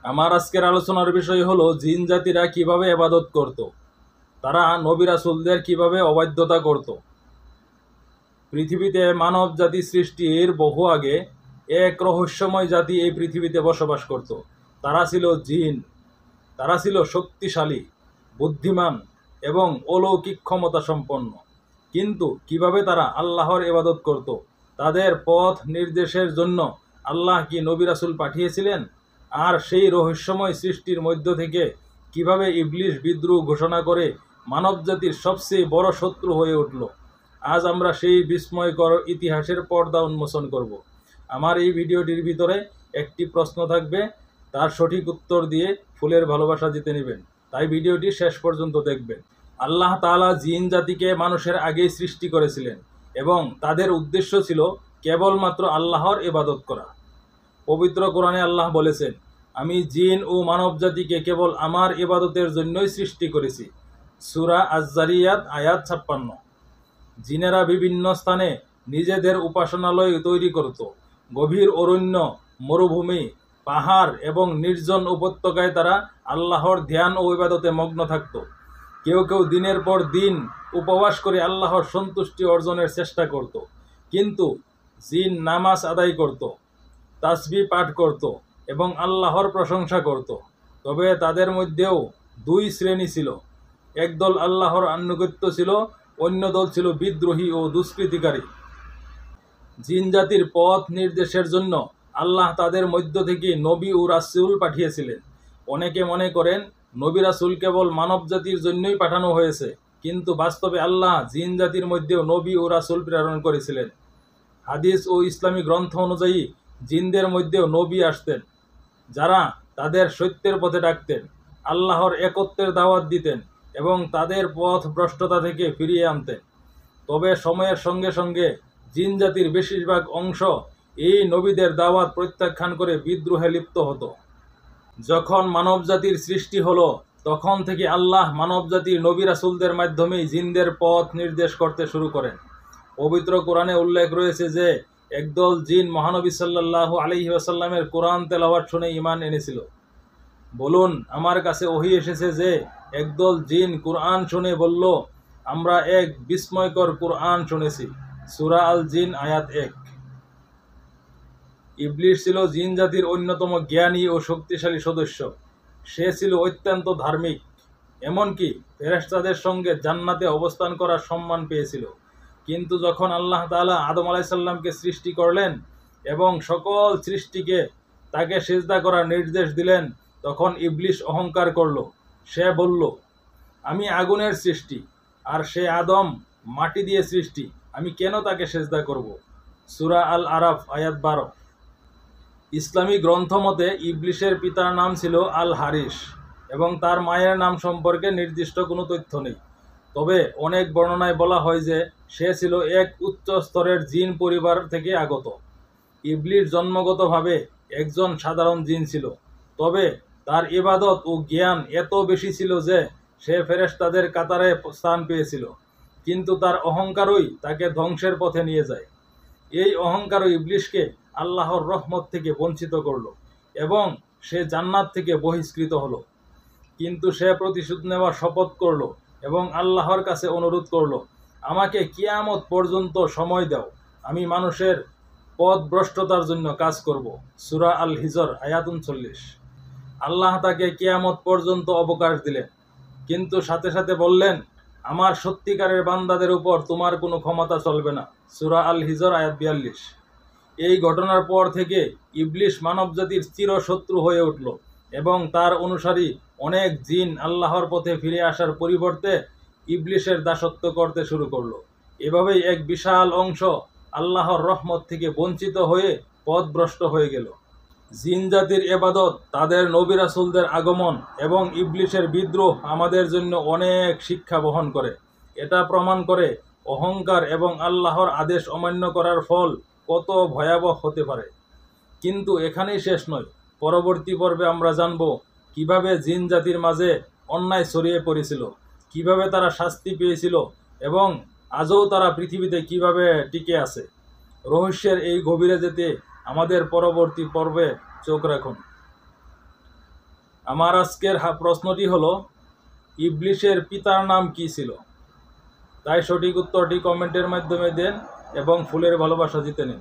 আমার আজকের আলোচনার বিষয় হলো জিন জাতিরা কিভাবে ইবাদত করত। তারা নবী রাসূলদের কিভাবে অবাধ্যতা করত। পৃথিবীতে মানব জাতি সৃষ্টির বহু আগে এক রহস্যময় জাতি এই পৃথিবীতে বসবাস করত। তারা ছিল জিন। তারা ছিল শক্তিশালী, বুদ্ধিমান এবং অলৌকিক ক্ষমতা সম্পন্ন। কিন্তু কিভাবে তারা আল্লাহর ইবাদত করত, তাদের পথ নির্দেশের জন্য আল্লাহ কি নবী রাসূল পাঠিয়েছিলেন? আর সেই রহস্যময় সৃষ্টির মধ্য থেকে কিভাবে ইবলিশ বিদ্রোহ ঘোষণা করে মানবজাতির সবচেয়ে বড় শত্রু হয়ে উঠল, আজ আমরা সেই বিস্ময়কর ইতিহাসের পর্দা উন্মোচন করব। আমার এই ভিডিওটির ভিতরে একটি প্রশ্ন থাকবে, তার সঠিক উত্তর দিয়ে ফুলের ভালোবাসা জিতে নেবেন। তাই ভিডিওটি শেষ পর্যন্ত দেখবেন। আল্লাহ তাআলা জিন জাতিকে মানুষের আগেই সৃষ্টি করেছিলেন এবং তাদের উদ্দেশ্য ছিল কেবলমাত্র আল্লাহর ইবাদত করা। পবিত্র কোরআনে আল্লাহ বলেছেন, আমি জিন ও মানব জাতিকে কেবল আমার ইবাদতের জন্যই সৃষ্টি করেছি। সূরা আয-যারিয়াত আয়াত 56। জিনেরা বিভিন্ন স্থানে নিজেদের উপাসনালয় তৈরি করত। গভীর অরণ্য, মরুভূমি, পাহাড় এবং নির্জন উপত্যকায় তারা আল্লাহর ধ্যান ও ইবাদতে মগ্ন থাকত। কেউ কেউ দিনের পর দিন উপবাস করে আল্লাহর সন্তুষ্টি অর্জনের চেষ্টা করত। কিন্তু জিন নামাজ আদায় করত, তাসবিহ পাঠ করত এবং আল্লাহর প্রশংসা করত। তবে তাদের মধ্যেও দুই শ্রেণী ছিল। একদল আল্লাহর আনুগত্য ছিল, অন্য দল ছিল বিদ্রোহী ও দুষ্কৃতিকারী। জিন জাতির পথ নির্দেশের জন্য আল্লাহ তাদের মধ্য থেকে নবী ও রাসূল পাঠিয়েছিলেন। অনেকে মনে করেন নবী রাসূল কেবল মানব জাতির জন্যই পাঠানো হয়েছে, কিন্তু বাস্তবে আল্লাহ জিন জাতির মধ্যেও নবী ও রাসূল প্রেরণ করেছিলেন। হাদিস ও ইসলামী গ্রন্থ অনুযায়ী জিনদের মধ্যেও নবী আসতেন, যারা তাদের সত্যের পথে ডাকতেন, আল্লাহর একত্বের দাওয়াত দিতেন এবং তাদের পথ ভ্রষ্টতা থেকে ফিরিয়ে আনতেন। তবে সময়ের সঙ্গে সঙ্গে জিন জাতির বেশিরভাগ অংশ এই নবীদের দাওয়াত প্রত্যাখ্যান করে বিদ্রোহে লিপ্ত হতো। যখন মানব জাতির সৃষ্টি হলো, তখন থেকে আল্লাহ মানব জাতির নবী রাসূলদের মাধ্যমেই জিনদের পথ নির্দেশ করতে শুরু করেন। পবিত্র কোরআনে উল্লেখ রয়েছে যে একদল জিন মহানবী সাল্লাল্লাহু আলাইহি ওয়াসাল্লামের কোরআন তেলাওয়াত শুনে ঈমান এনেছিল। বলুন, আমার কাছে ওহী এসেছে যে একদল জিন কোরআন শুনে বলল, আমরা এক বিস্ময়কর কোরআন শুনেছি। সূরা আল জিন আয়াত 1। ইবলিশ ছিল জিন জাতির অন্যতম জ্ঞানী ও শক্তিশালী সদস্য। সে ছিল অত্যন্ত ধার্মিক, এমনকি ফেরেশতাদের সঙ্গে জান্নাতে অবস্থান করার সম্মান পেয়েছিল। কিন্তু যখন আল্লাহ তাআলা আদম আলাইহিস সালামকে সৃষ্টি করলেন এবং সকল সৃষ্টিকে তাকে সিজদা করার নির্দেশ দিলেন, তখন ইবলিশ অহংকার করল। সে বলল, আমি আগুনের সৃষ্টি আর সে আদম মাটি দিয়ে সৃষ্টি, আমি কেন তাকে সিজদা করব? সূরা আল আরাফ আয়াত 12। ইসলামী গ্রন্থ মতে ইবলিশের পিতার নাম ছিল আল হারিস এবং তার মায়ের নাম সম্পর্কে নির্দিষ্ট কোনো তথ্য নেই। তবে অনেক বর্ণনায় বলা হয় যে সে ছিল এক উচ্চ স্তরের জিন পরিবার থেকে আগত। ইবলিশ জন্মগতভাবে একজন সাধারণ জিন ছিল, তবে তার ইবাদত ও জ্ঞান এত বেশি ছিল যে সে ফেরেশতাদের কাতারে স্থান পেয়েছিল। কিন্তু তার অহংকারই তাকে ধ্বংসের পথে নিয়ে যায়। এই অহংকারই ইবলিশকে আল্লাহর রহমত থেকে বঞ্চিত করল এবং সে জান্নাত থেকে বহিষ্কৃত হলো। কিন্তু সে প্রতিশোধ নেওয়ার শপথ করল এবং আল্লাহর কাছে অনুরোধ করল, আমাকে কিয়ামত পর্যন্ত সময় দাও, আমি মানুষের পথভ্রষ্টতার জন্য কাজ করব। সূরা আল হিজর আয়াত 39। আল্লাহ তাকে কিয়ামত পর্যন্ত অবকাশ দিলেন, কিন্তু সাথে সাথে বললেন, আমার সত্যিকারের বান্দাদের উপর তোমার কোনো ক্ষমতা চলবে না। সূরা আল হিজর আয়াত 42। এই ঘটনার পর থেকে ইবলিশ মানবজাতির চিরশত্রু হয়ে উঠল এবং তার অনুসারী অনেক জিন আল্লাহর পথে ফিরে আসার পরিবর্তে ইবলিশের দাসত্ব করতে শুরু করলো। এভাবেই এক বিশাল অংশ আল্লাহর রহমত থেকে বঞ্চিত হয়ে পথভ্রষ্ট হয়ে গেল। জিন জাতির ইবাদত, তাদের নবী রাসূলদের আগমন এবং ইবলিশের বিদ্রোহ আমাদের জন্য অনেক শিক্ষা বহন করে। এটা প্রমাণ করে অহংকার এবং আল্লাহর আদেশ অমান্য করার ফল কত ভয়াবহ হতে পারে। কিন্তু এখানেই শেষ নয়। পরবর্তী পর্বে আমরা জানব কিভাবে জিন জাতির মাঝে অন্যায় ছড়িয়ে পড়েছিল, কিভাবে তারা শাস্তি পেয়েছিল এবং আজও তারা পৃথিবীতে কিভাবে টিকে আছে। রহস্যের এই গভীরে যেতে আমাদের পরবর্তী পর্বে চোখ রাখুন। আমার আজকের প্রশ্নটি হলো, ইবলিশের পিতার নাম কি ছিল? তাই সঠিক উত্তরটি কমেন্টের মাধ্যমে দেন এবং ফুলের ভালোবাসা জিতে নিন।